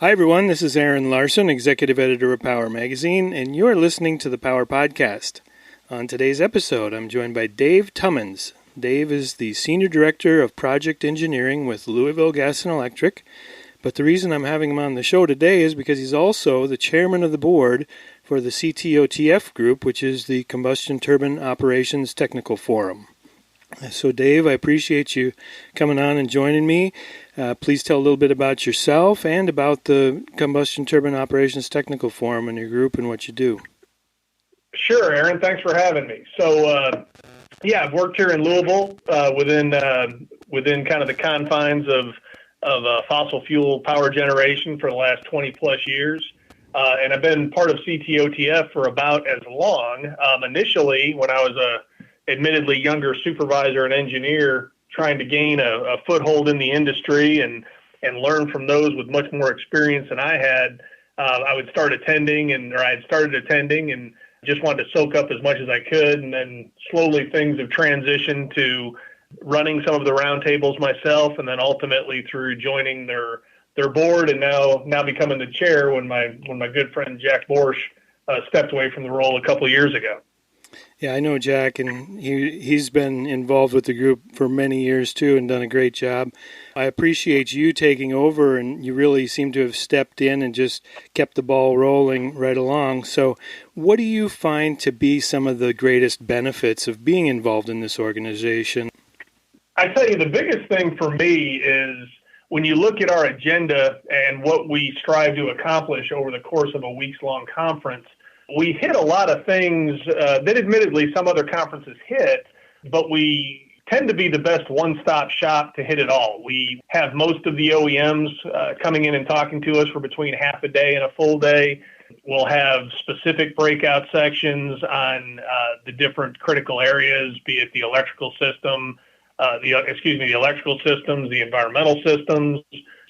Hi, everyone. This is Aaron Larson, Executive Editor of Power Magazine, and you're listening to the Power Podcast. On today's episode, I'm joined by Dave Tummonds. Dave is the Senior Director of Project Engineering with Louisville Gas and Electric, but the reason I'm having him on the show today is because he's also the Chairman of the Board for the CTOTF group, which is the Combustion Turbine Operations Technical Forum. So, Dave, I appreciate you coming on and joining me. Please tell a little bit about yourself and about the Combustion Turbine Operations Technical Forum and your group and what you do. Sure, Aaron. Thanks for having me. So, I've worked here in Louisville within kind of the confines of fossil fuel power generation for the last 20 plus years. And I've been part of CTOTF for about as long. Initially, when I was admittedly younger supervisor and engineer trying to gain a foothold in the industry and learn from those with much more experience than I had, I had started attending and just wanted to soak up as much as I could. And then slowly things have transitioned to running some of the roundtables myself, and then ultimately through joining their board and now becoming the chair when my good friend Jack Borsch stepped away from the role a couple of years ago. Yeah, I know Jack, and he's been involved with the group for many years, too, and done a great job. I appreciate you taking over, and you really seem to have stepped in and just kept the ball rolling right along. So what do you find to be some of the greatest benefits of being involved in this organization? I tell you, the biggest thing for me is when you look at our agenda and what we strive to accomplish over the course of a weeks-long conference, we hit a lot of things that admittedly some other conferences hit, but we tend to be the best one-stop shop to hit it all. We have most of the OEMs coming in and talking to us for between half a day and a full day. We'll have specific breakout sections on the different critical areas, be it the electrical system, the electrical systems, the environmental systems.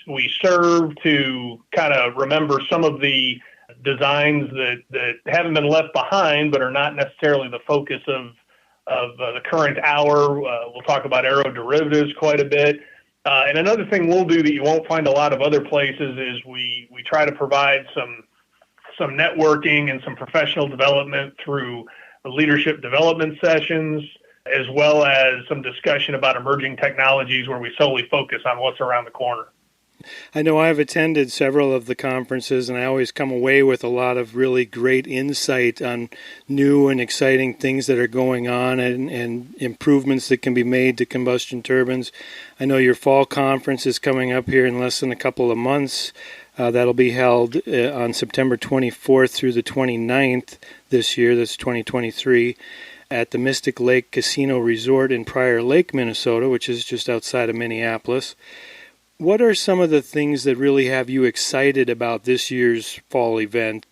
We serve to kind of remember some of the designs that haven't been left behind but are not necessarily the focus of the current hour. We'll talk about aeroderivatives quite a bit. And another thing we'll do that you won't find a lot of other places is we try to provide some networking and some professional development through leadership development sessions, as well as some discussion about emerging technologies where we solely focus on what's around the corner. I know I've attended several of the conferences, and I always come away with a lot of really great insight on new and exciting things that are going on and improvements that can be made to combustion turbines. I know your fall conference is coming up here in less than a couple of months. That'll be held on September 24th through the 29th this year, that's 2023, at the Mystic Lake Casino Resort in Prior Lake, Minnesota, which is just outside of Minneapolis. What are some of the things that really have you excited about this year's fall event?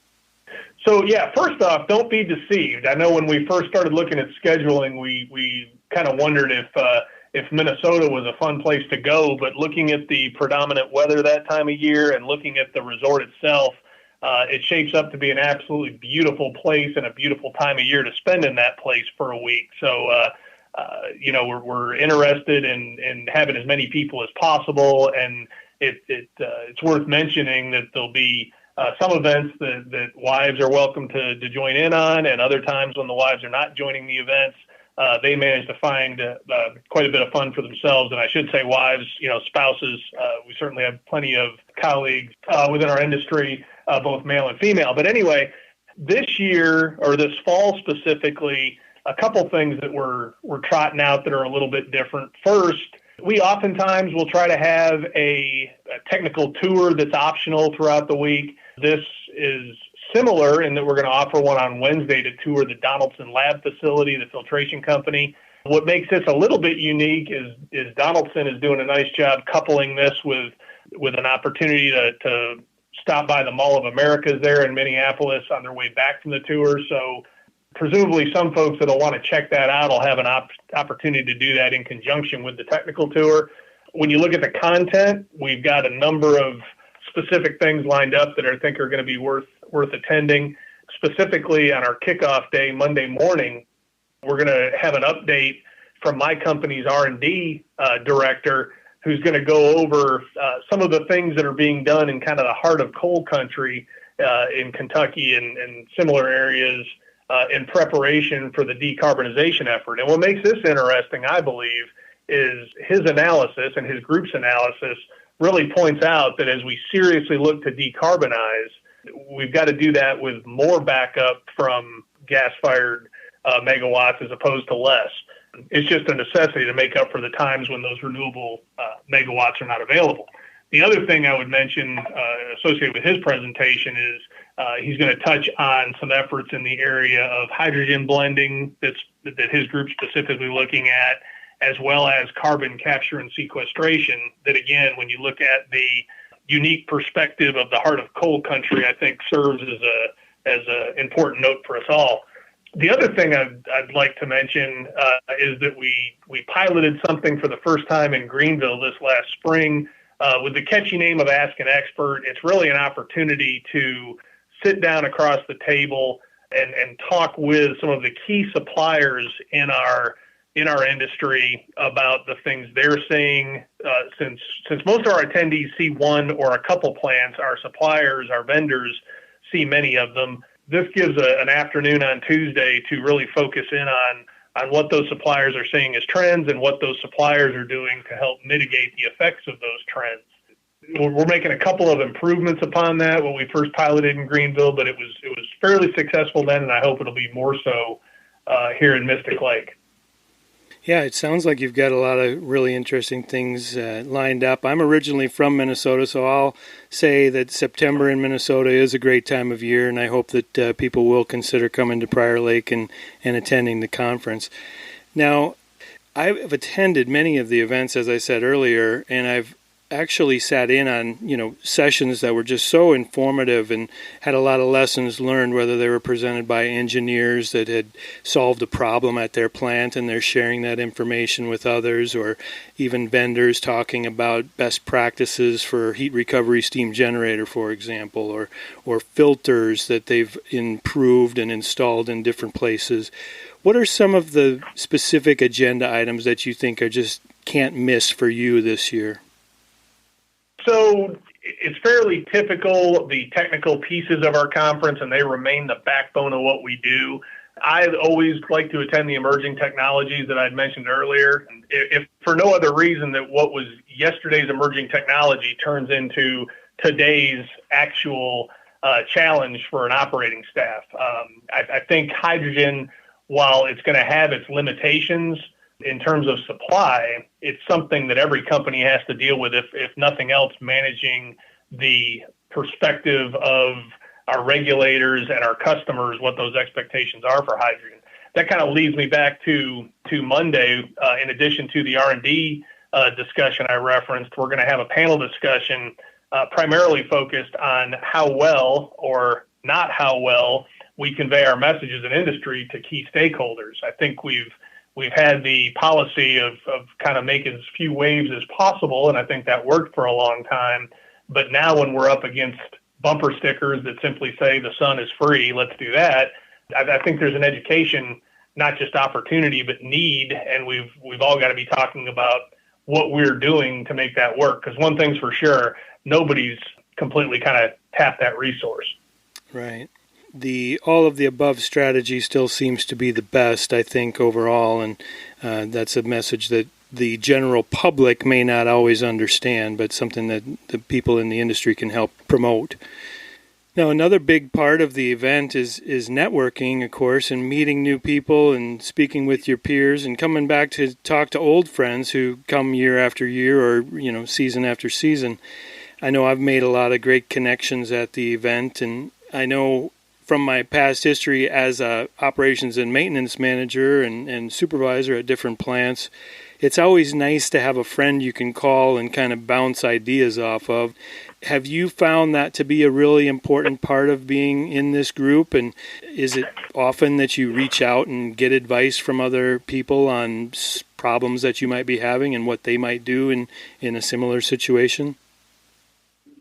So, first off, don't be deceived. I know when we first started looking at scheduling, we kind of wondered if Minnesota was a fun place to go, but looking at the predominant weather that time of year and looking at the resort itself, it shapes up to be an absolutely beautiful place and a beautiful time of year to spend in that place for a week. So, we're interested in having as many people as possible, and it's worth mentioning that there'll be some events that wives are welcome to join in on, and other times when the wives are not joining the events, they manage to find quite a bit of fun for themselves. And I should say wives, spouses, we certainly have plenty of colleagues within our industry, both male and female. But anyway, this year, or this fall specifically, a couple things that we're trotting out that are a little bit different. First, we oftentimes will try to have a technical tour that's optional throughout the week. This is similar in that we're going to offer one on Wednesday to tour the Donaldson lab facility, the filtration company. What makes this a little bit unique is Donaldson is doing a nice job coupling this with an opportunity to stop by the Mall of Americas there in Minneapolis on their way back from the tour. So presumably some folks that'll want to check that out will have an opportunity to do that in conjunction with the technical tour. When you look at the content, we've got a number of specific things lined up that I think are going to be worth attending. Specifically on our kickoff day, Monday morning, we're going to have an update from my company's R&D director who's going to go over some of the things that are being done in kind of the heart of coal country in Kentucky and similar areas in preparation for the decarbonization effort. And what makes this interesting, I believe, is his analysis and his group's analysis really points out that as we seriously look to decarbonize, we've got to do that with more backup from gas-fired megawatts as opposed to less. It's just a necessity to make up for the times when those renewable megawatts are not available. The other thing I would mention associated with his presentation is he's going to touch on some efforts in the area of hydrogen blending that his group's specifically looking at, as well as carbon capture and sequestration. That, again, when you look at the unique perspective of the heart of coal country, I think serves as a important note for us all. The other thing I'd like to mention is that we piloted something for the first time in Greenville this last spring with the catchy name of Ask an Expert. It's really an opportunity to sit down across the table and talk with some of the key suppliers in our industry about the things they're seeing. Since most of our attendees see one or a couple plants, our suppliers, our vendors see many of them. This gives an afternoon on Tuesday to really focus in on what those suppliers are seeing as trends and what those suppliers are doing to help mitigate the effects of those trends. We're making a couple of improvements upon that when we first piloted in Greenville, but it was fairly successful then, and I hope it'll be more so here in Mystic Lake. Yeah, it sounds like you've got a lot of really interesting things lined up. I'm originally from Minnesota, so I'll say that September in Minnesota is a great time of year, and I hope that people will consider coming to Prior Lake and attending the conference. Now, I've attended many of the events, as I said earlier, and I've actually sat in on, sessions that were just so informative and had a lot of lessons learned, whether they were presented by engineers that had solved a problem at their plant and they're sharing that information with others, or even vendors talking about best practices for heat recovery steam generator, for example, or filters that they've improved and installed in different places. What are some of the specific agenda items that you think are just can't miss for you this year? So it's fairly typical, the technical pieces of our conference, and they remain the backbone of what we do. I always like to attend the emerging technologies that I'd mentioned earlier, if for no other reason that what was yesterday's emerging technology turns into today's actual challenge for an operating staff. I think hydrogen, while it's going to have its limitations in terms of supply, it's something that every company has to deal with, if nothing else, managing the perspective of our regulators and our customers, what those expectations are for hydrogen. That kind of leads me back to Monday. In addition to the R&D discussion I referenced, we're going to have a panel discussion primarily focused on how well or not how well we convey our message as an industry to key stakeholders. I think we've had the policy of kind of making as few waves as possible, and I think that worked for a long time. But now when we're up against bumper stickers that simply say the sun is free, let's do that, I think there's an education, not just opportunity, but need, and we've all got to be talking about what we're doing to make that work. Because one thing's for sure, nobody's completely kind of tapped that resource. Right. The all of the above strategy still seems to be the best, I think, overall, and that's a message that the general public may not always understand, but something that the people in the industry can help promote. Now, another big part of the event is networking, of course, and meeting new people and speaking with your peers and coming back to talk to old friends who come year after year or, season after season. I know I've made a lot of great connections at the event, and I know from my past history as a operations and maintenance manager and supervisor at different plants, it's always nice to have a friend you can call and kind of bounce ideas off of. Have you found that to be a really important part of being in this group? And is it often that you reach out and get advice from other people on problems that you might be having and what they might do in a similar situation?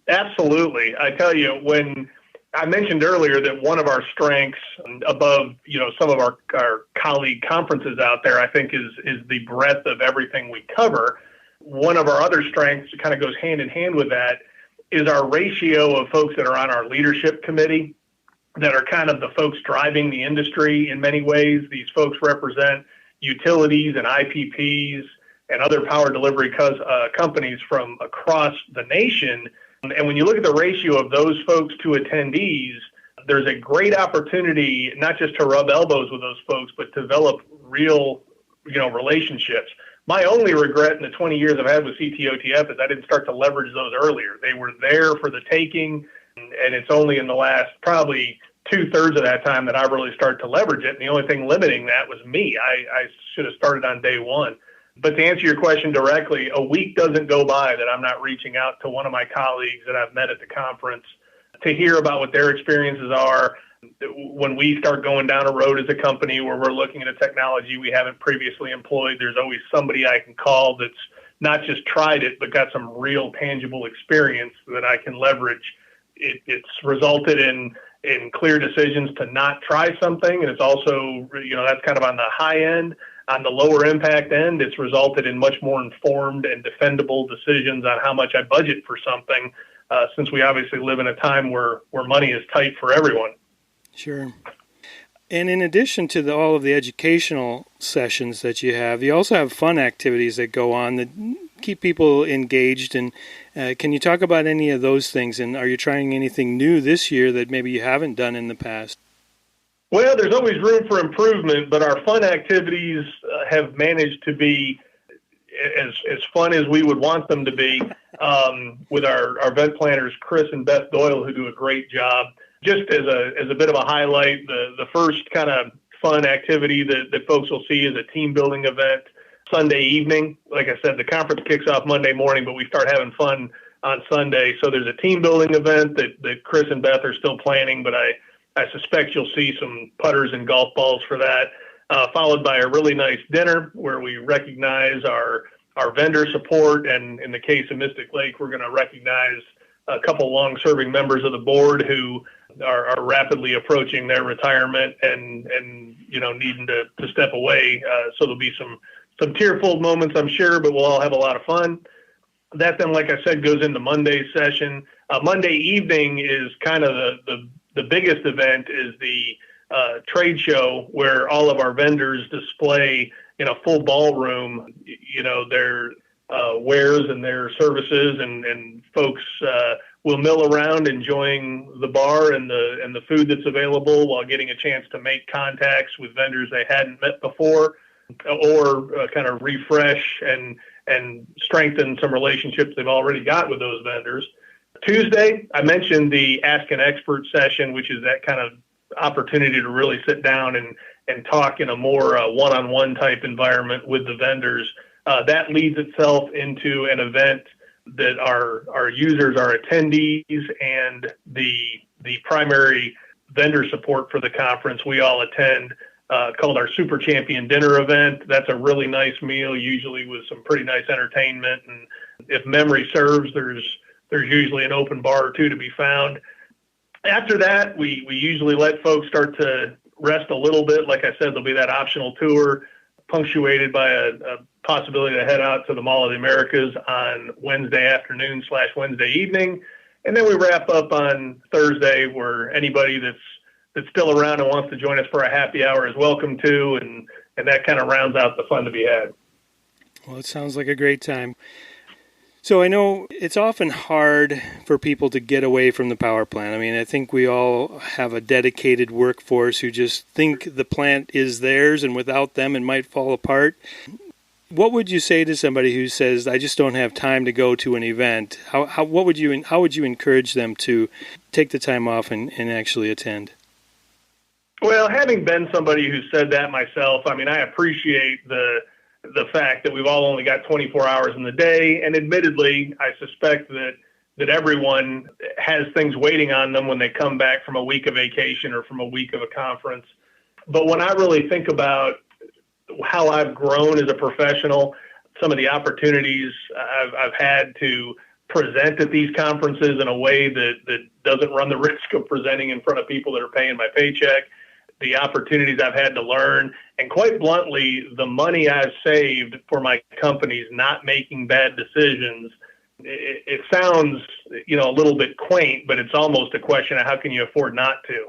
Absolutely. I tell you, when I mentioned earlier that one of our strengths above, some of our colleague conferences out there, I think is the breadth of everything we cover. One of our other strengths that kind of goes hand in hand with that is our ratio of folks that are on our leadership committee that are kind of the folks driving the industry in many ways. These folks represent utilities and IPPs and other power delivery companies from across the nation. And when you look at the ratio of those folks to attendees, there's a great opportunity not just to rub elbows with those folks, but to develop real, relationships. My only regret in the 20 years I've had with CTOTF is I didn't start to leverage those earlier. They were there for the taking, and it's only in the last probably 2/3 of that time that I really started to leverage it. And the only thing limiting that was me. I should have started on day one. But to answer your question directly, a week doesn't go by that I'm not reaching out to one of my colleagues that I've met at the conference to hear about what their experiences are. When we start going down a road as a company where we're looking at a technology we haven't previously employed, there's always somebody I can call that's not just tried it, but got some real tangible experience that I can leverage. It's resulted in clear decisions to not try something. And it's also, that's kind of on the high end. On the lower impact end, it's resulted in much more informed and defendable decisions on how much I budget for something, since we obviously live in a time where money is tight for everyone. Sure. And in addition to all of the educational sessions that you also have fun activities that go on that keep people engaged. And can you talk about any of those things? And are you trying anything new this year that maybe you haven't done in the past? Well, there's always room for improvement, but our fun activities have managed to be as fun as we would want them to be, with our event planners, Chris and Beth Doyle, who do a great job. Just as a bit of a highlight, the first kind of fun activity that folks will see is a team building event Sunday evening. Like I said, the conference kicks off Monday morning, but we start having fun on Sunday. So there's a team building event that Chris and Beth are still planning, but I suspect you'll see some putters and golf balls for that, followed by a really nice dinner where we recognize our vendor support. And in the case of Mystic Lake, we're going to recognize a couple long-serving members of the board who are rapidly approaching their retirement and needing to step away. So there'll be some tearful moments, I'm sure, but we'll all have a lot of fun. That then, like I said, goes into Monday's session. Monday evening is kind of the biggest event, is the trade show where all of our vendors display in a full ballroom, their wares and their services, and folks will mill around enjoying the bar and the food that's available while getting a chance to make contacts with vendors they hadn't met before, or kind of refresh and strengthen some relationships they've already got with those vendors. Tuesday, I mentioned the Ask an Expert session, which is that kind of opportunity to really sit down and talk in a more one-on-one type environment with the vendors. That leads itself into an event that our users, our attendees, and the primary vendor support for the conference, we all attend, called our Super Champion Dinner event. That's a really nice meal, usually with some pretty nice entertainment. And if memory serves, there's usually an open bar or two to be found. After that, we usually let folks start to rest a little bit. Like I said, there'll be that optional tour punctuated by a possibility to head out to the Mall of the Americas on Wednesday afternoon / Wednesday evening. And then we wrap up on Thursday, where anybody that's still around and wants to join us for a happy hour is welcome to, and that kind of rounds out the fun to be had. Well, it sounds like a great time. So I know it's often hard for people to get away from the power plant. I mean, I think we all have a dedicated workforce who just think the plant is theirs, and without them it might fall apart. What would you say to somebody who says, I just don't have time to go to an event? How would you encourage them to take the time off and actually attend? Well, having been somebody who said that myself, I mean, I appreciate the fact that we've all only got 24 hours in the day. And admittedly, I suspect that everyone has things waiting on them when they come back from a week of vacation or from a week of a conference. But when I really think about how I've grown as a professional, some of the opportunities I've had to present at these conferences in a way that doesn't run the risk of presenting in front of people that are paying my paycheck, the opportunities I've had to learn, and quite bluntly, the money I've saved for my companies not making bad decisions. It sounds, a little bit quaint, but it's almost a question of how can you afford not to?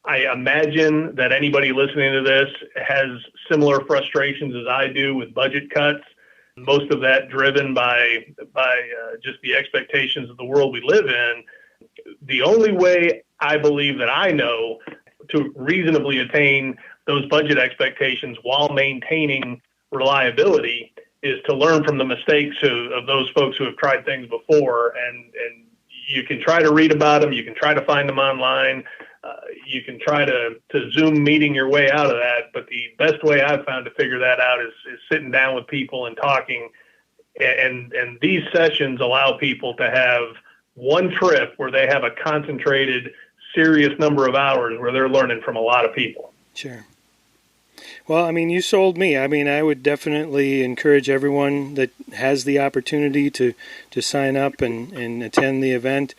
I imagine that anybody listening to this has similar frustrations as I do with budget cuts. Most of that driven by just the expectations of the world we live in. The only way I believe that I know to reasonably attain those budget expectations while maintaining reliability is to learn from the mistakes of those folks who have tried things before. And you can try to read about them. You can try to find them online. You can try to Zoom meeting your way out of that. But the best way I've found to figure that out is sitting down with people and talking. And these sessions allow people to have one trip where they have a concentrated, serious number of hours where they're learning from a lot of people. Sure. Well, you sold me. I would definitely encourage everyone that has the opportunity to sign up and attend the event.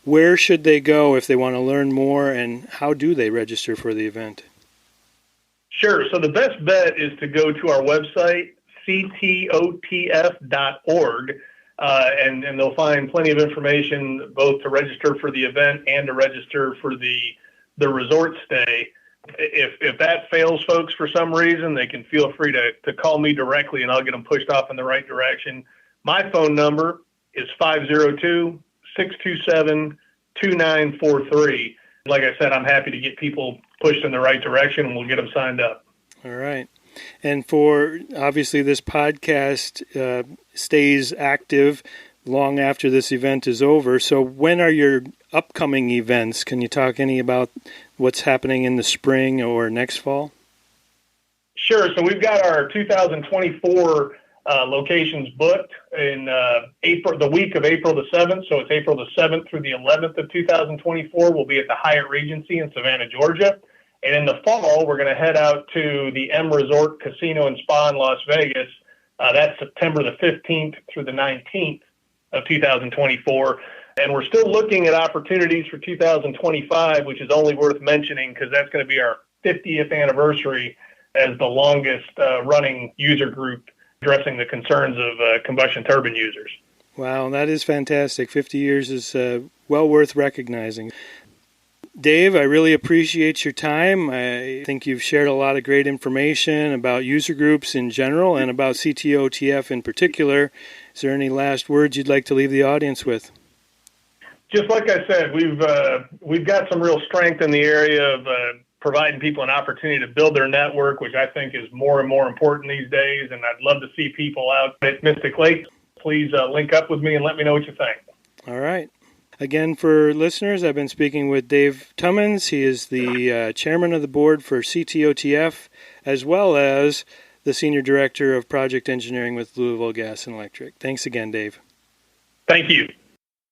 Where should they go if they want to learn more, and how do they register for the event? Sure. So the best bet is to go to our website, CTOTF.org, and they'll find plenty of information both to register for the event and to register for the resort stay. If that fails folks for some reason, they can feel free to call me directly and I'll get them pushed off in the right direction. My phone number is 502-627-2943. Like I said, I'm happy to get people pushed in the right direction and we'll get them signed up. All right. And for, obviously, this podcast stays active long after this event is over. So when are your upcoming events? Can you talk any about what's happening in the spring or next fall? Sure. So we've got our 2024 locations booked in April, the week of April the 7th. So it's April the 7th through the 11th of 2024. We'll be at the Hyatt Regency in Savannah, Georgia. And in the fall, we're going to head out to the M Resort Casino and Spa in Las Vegas. That's September the 15th through the 19th of 2024. And we're still looking at opportunities for 2025, which is only worth mentioning because that's going to be our 50th anniversary as the longest running user group addressing the concerns of combustion turbine users. Wow, that is fantastic. 50 years is well worth recognizing. Dave, I really appreciate your time. I think you've shared a lot of great information about user groups in general and about CTOTF in particular. Is there any last words you'd like to leave the audience with? Just like I said, we've got some real strength in the area of providing people an opportunity to build their network, which I think is more and more important these days. And I'd love to see people out at Mystic Lake. Please link up with me and let me know what you think. All right. Again, for listeners, I've been speaking with Dave Tummonds. He is the chairman of the board for CTOTF, as well as the senior director of project engineering with Louisville Gas and Electric. Thanks again, Dave. Thank you.